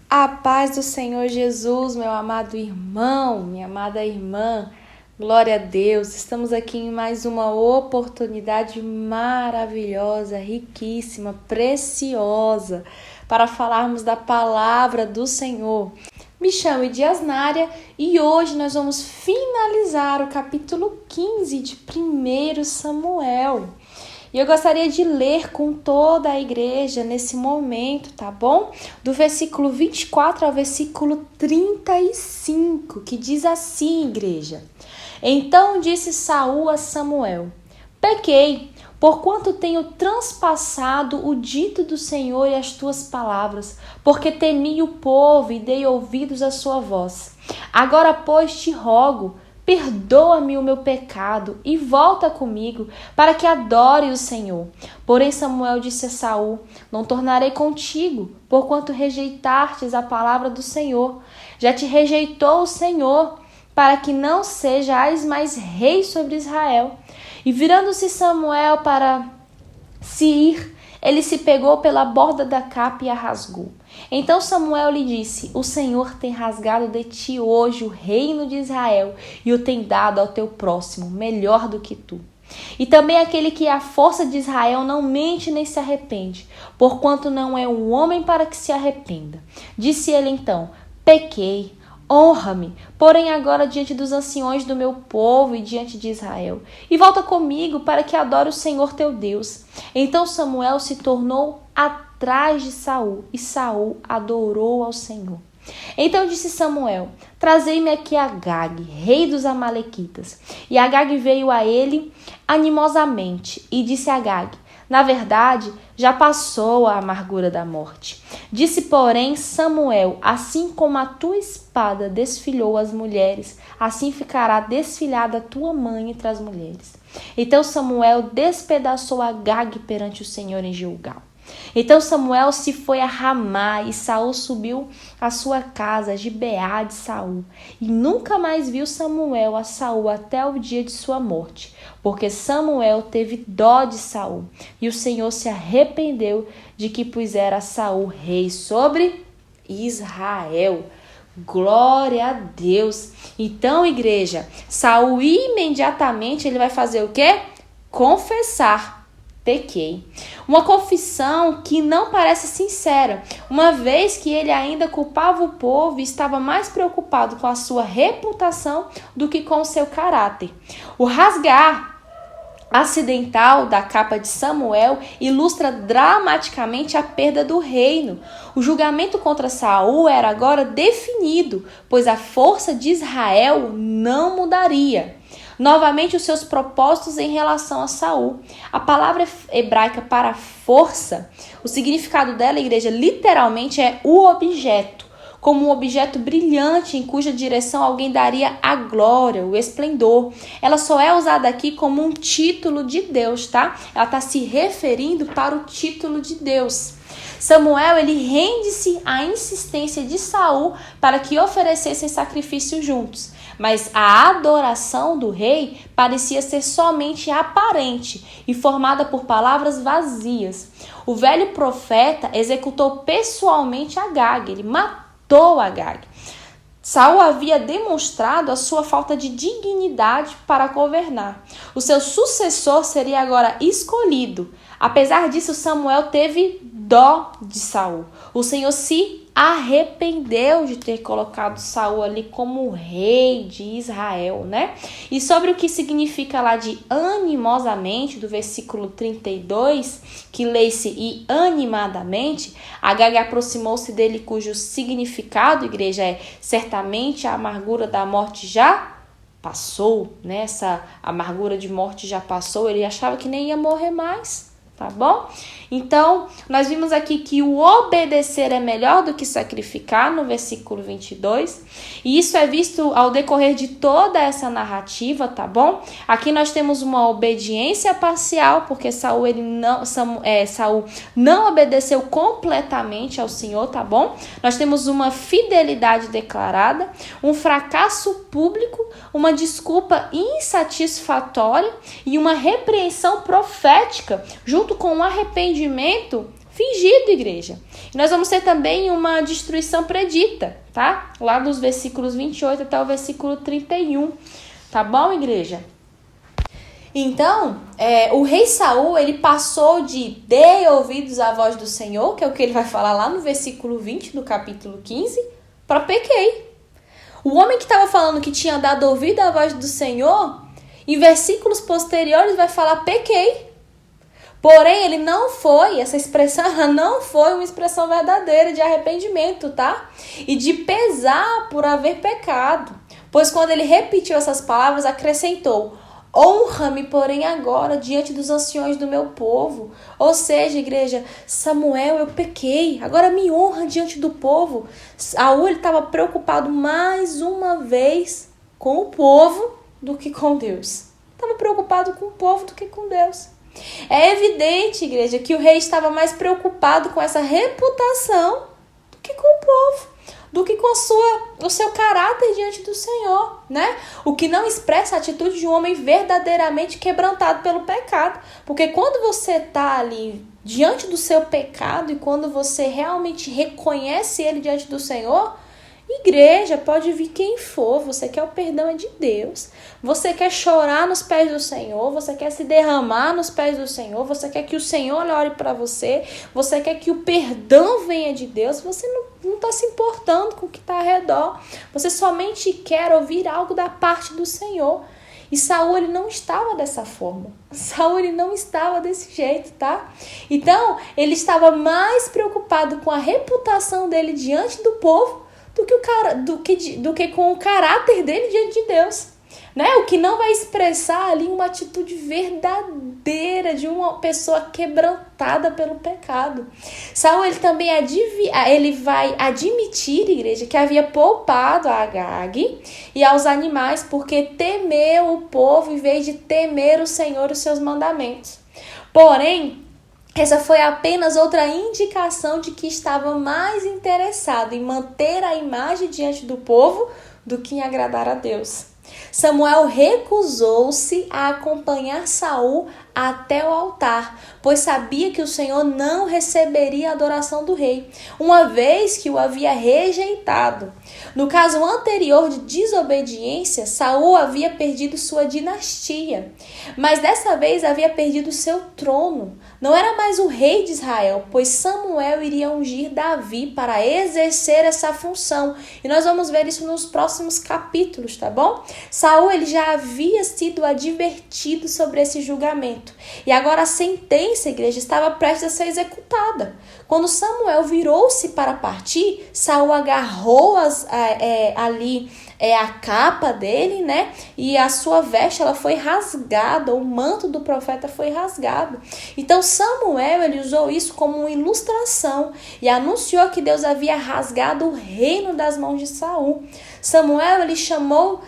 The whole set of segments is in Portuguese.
A paz do Senhor Jesus, meu amado irmão, minha amada irmã, glória a Deus. Estamos aqui em mais uma oportunidade maravilhosa, riquíssima, preciosa, para falarmos da palavra do Senhor. Me chamo Diasnária e hoje nós vamos finalizar o capítulo 15 de 1 Samuel. E eu gostaria de ler com toda a igreja nesse momento, tá bom? Do versículo 24 ao versículo 35, que diz assim, igreja. Então disse Saul a Samuel: Pequei, porquanto tenho transpassado o dito do Senhor e as tuas palavras, porque temi o povo e dei ouvidos à sua voz. Agora, pois, te rogo, perdoa-me o meu pecado e volta comigo, para que adore o Senhor. Porém Samuel disse a Saul: Não tornarei contigo, porquanto rejeitastes a palavra do Senhor. Já te rejeitou o Senhor, para que não sejais mais rei sobre Israel. E virando-se Samuel para se ir, ele se pegou pela borda da capa e a rasgou. Então Samuel lhe disse: O Senhor tem rasgado de ti hoje o reino de Israel e o tem dado ao teu próximo, melhor do que tu. E também aquele que é a força de Israel não mente nem se arrepende, porquanto não é um homem para que se arrependa. Disse ele então: Pequei. Honra-me, porém agora diante dos anciões do meu povo e diante de Israel, e volta comigo para que adore o Senhor teu Deus. Então Samuel se tornou atrás de Saul, e Saul adorou ao Senhor. Então disse Samuel: Trazei-me aqui Agag, rei dos Amalequitas. E Agag veio a ele animosamente, e disse a Agag: Na verdade, já passou a amargura da morte. Disse, porém, Samuel: Assim como a tua espada desfilhou as mulheres, assim ficará desfilhada a tua mãe entre as mulheres. Então Samuel despedaçou Agag perante o Senhor em Gilgal. Então Samuel se foi a Ramá, e Saul subiu à sua casa, a Gibeá de Saul. E nunca mais viu Samuel a Saul até o dia de sua morte, porque Samuel teve dó de Saul, e o Senhor se arrependeu de que pusera Saul rei sobre Israel. Glória a Deus. Então, igreja, Saul imediatamente ele vai fazer o quê? Confessar. Pequei. Uma confissão que não parece sincera, uma vez que ele ainda culpava o povo e estava mais preocupado com a sua reputação do que com o seu caráter. O rasgar acidental da capa de Samuel ilustra dramaticamente a perda do reino. O julgamento contra Saul era agora definido, pois a força de Israel não mudaria. Novamente os seus propósitos em relação a Saul. A palavra hebraica para força, o significado dela, igreja, literalmente é o objeto, como um objeto brilhante em cuja direção alguém daria a glória, o esplendor. Ela só é usada aqui como um título de Deus, tá? Ela está se referindo para o título de Deus. Samuel, ele rende-se à insistência de Saul para que oferecessem sacrifício juntos. Mas a adoração do rei parecia ser somente aparente e formada por palavras vazias. O velho profeta executou pessoalmente Agag, ele matou Agag. Saul havia demonstrado a sua falta de dignidade para governar. O seu sucessor seria agora escolhido. Apesar disso, Samuel teve dó de Saul. O Senhor se arrependeu de ter colocado Saul ali como rei de Israel, né? E sobre o que significa lá de animosamente, do versículo 32, que lê-se e animadamente, Agag aproximou-se dele, cujo significado, igreja, é certamente a amargura da morte já passou, né? Essa amargura de morte já passou, ele achava que nem ia morrer mais. Tá bom? Então, nós vimos aqui que o obedecer é melhor do que sacrificar, no versículo 22. E isso é visto ao decorrer de toda essa narrativa, tá bom? Aqui nós temos uma obediência parcial, porque Saul não obedeceu completamente ao Senhor, tá bom? Nós temos uma fidelidade declarada, um fracasso público, uma desculpa insatisfatória e uma repreensão profética, junto com um arrependimento fingido, igreja. E nós vamos ter também uma destruição predita, tá? Lá dos versículos 28 até o versículo 31, tá bom, igreja? Então, o rei Saul, ele passou de dei ouvidos à voz do Senhor, que é o que ele vai falar lá no versículo 20 do capítulo 15, para pequei. O homem que estava falando que tinha dado ouvido à voz do Senhor, em versículos posteriores vai falar pequei. Porém, ele não foi, essa expressão ela não foi uma expressão verdadeira de arrependimento, tá? E de pesar por haver pecado. Pois quando ele repetiu essas palavras, acrescentou: honra-me, porém, agora, diante dos anciões do meu povo. Ou seja, igreja, Samuel, eu pequei, agora me honra diante do povo. Saul estava preocupado mais uma vez com o povo do que com Deus. Estava preocupado com o povo do que com Deus. É evidente, igreja, que o rei estava mais preocupado com essa reputação do que com o povo, do que com o seu caráter diante do Senhor, né? O que não expressa a atitude de um homem verdadeiramente quebrantado pelo pecado. Porque quando você está ali diante do seu pecado e quando você realmente reconhece ele diante do Senhor, igreja, pode vir quem for, você quer o perdão é de Deus, você quer chorar nos pés do Senhor, você quer se derramar nos pés do Senhor, você quer que o Senhor ore para você, você quer que o perdão venha de Deus, você não está se importando com o que está ao redor, você somente quer ouvir algo da parte do Senhor. E Saul, ele não estava dessa forma. Saul, ele não estava desse jeito, tá? Então, ele estava mais preocupado com a reputação dele diante do povo do que com o caráter dele diante de Deus, né? O que não vai expressar ali uma atitude verdadeira de uma pessoa quebrantada pelo pecado. Saul, ele também ele vai admitir, igreja, que havia poupado a Agag e aos animais porque temeu o povo em vez de temer o Senhor e os seus mandamentos. Porém, essa foi apenas outra indicação de que estava mais interessado em manter a imagem diante do povo do que em agradar a Deus. Samuel recusou-se a acompanhar Saul até o altar, pois sabia que o Senhor não receberia a adoração do rei, uma vez que o havia rejeitado. No caso anterior de desobediência, Saul havia perdido sua dinastia, mas dessa vez havia perdido seu trono. Não era mais o rei de Israel, pois Samuel iria ungir Davi para exercer essa função. E nós vamos ver isso nos próximos capítulos, tá bom? Saul, ele já havia sido advertido sobre esse julgamento. E agora a sentença, igreja, estava prestes a ser executada. Quando Samuel virou-se para partir, Saul agarrou a capa dele, né? E a sua veste, ela foi rasgada, o manto do profeta foi rasgado. Então Samuel, ele usou isso como uma ilustração e anunciou que Deus havia rasgado o reino das mãos de Saul. Samuel, ele chamou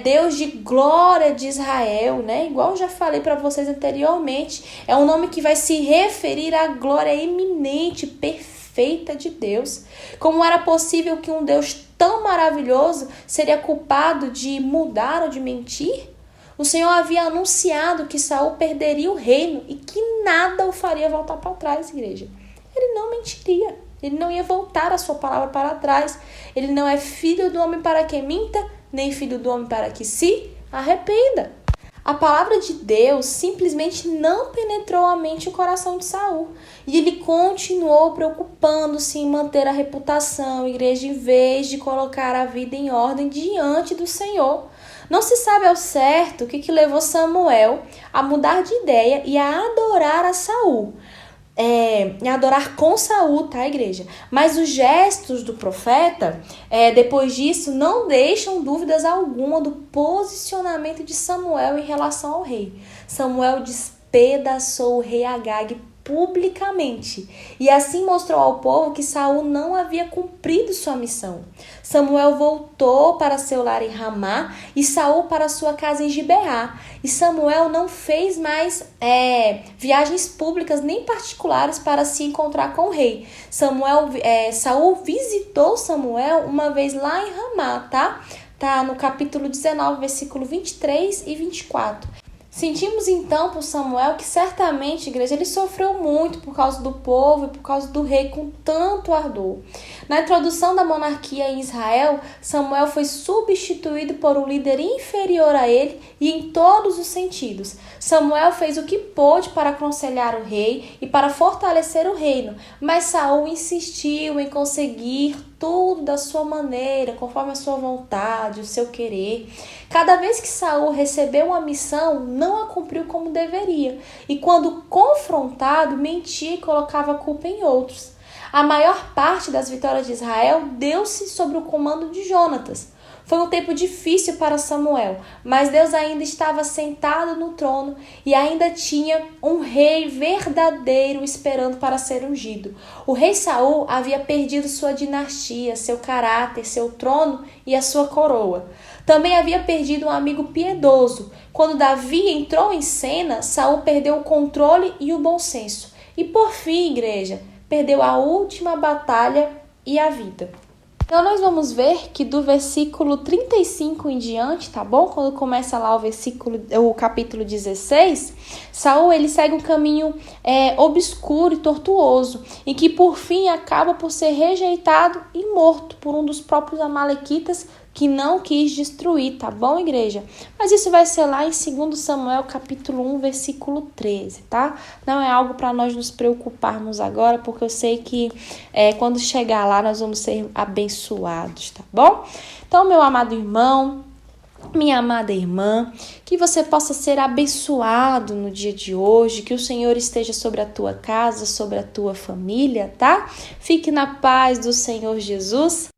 Deus de glória de Israel, né? Igual eu já falei para vocês anteriormente, é um nome que vai se referir à glória eminente, perfeita de Deus. Como era possível que um Deus tão maravilhoso seria culpado de mudar ou de mentir? O Senhor havia anunciado que Saul perderia o reino e que nada o faria voltar para trás, igreja. Ele não mentiria. Ele não ia voltar a sua palavra para trás. Ele não é filho do homem para que minta, nem filho do homem para que se arrependa. A palavra de Deus simplesmente não penetrou a mente e o coração de Saul. E ele continuou preocupando-se em manter a reputação, igreja, em vez de colocar a vida em ordem diante do Senhor. Não se sabe ao certo o que levou Samuel a mudar de ideia e a adorar a Saul. Adorar com Saul, tá, igreja? Mas os gestos do profeta, depois disso, não deixam dúvidas alguma do posicionamento de Samuel em relação ao rei. Samuel despedaçou o rei Agag publicamente e assim mostrou ao povo que Saul não havia cumprido sua missão. Samuel voltou para seu lar em Ramá e Saul para sua casa em Gibeá. E Samuel não fez mais viagens públicas nem particulares para se encontrar com o rei. Saul visitou Samuel uma vez lá em Ramá, tá? Tá no capítulo 19, versículo 23 e 24. Sentimos então por Samuel que certamente, igreja, ele sofreu muito por causa do povo e por causa do rei com tanto ardor. Na introdução da monarquia em Israel, Samuel foi substituído por um líder inferior a ele e em todos os sentidos. Samuel fez o que pôde para aconselhar o rei e para fortalecer o reino, mas Saul insistiu em conseguir tudo da sua maneira, conforme a sua vontade, o seu querer. Cada vez que Saul recebeu uma missão, não a cumpriu como deveria, e quando confrontado, mentia e colocava a culpa em outros. A maior parte das vitórias de Israel deu-se sob o comando de Jonatas. Foi um tempo difícil para Samuel, mas Deus ainda estava sentado no trono e ainda tinha um rei verdadeiro esperando para ser ungido. O rei Saul havia perdido sua dinastia, seu caráter, seu trono e a sua coroa. Também havia perdido um amigo piedoso. Quando Davi entrou em cena, Saul perdeu o controle e o bom senso. E por fim, igreja, perdeu a última batalha e a vida. Então nós vamos ver que do versículo 35 em diante, tá bom? Quando começa lá o capítulo 16, Saul ele segue um caminho obscuro e tortuoso, em que por fim acaba por ser rejeitado e morto por um dos próprios amalequitas que não quis destruir, tá bom, igreja? Mas isso vai ser lá em 2 Samuel, capítulo 1, versículo 13, tá? Não é algo para nós nos preocuparmos agora, porque eu sei que quando chegar lá nós vamos ser abençoados, tá bom? Então, meu amado irmão, minha amada irmã, que você possa ser abençoado no dia de hoje, que o Senhor esteja sobre a tua casa, sobre a tua família, tá? Fique na paz do Senhor Jesus.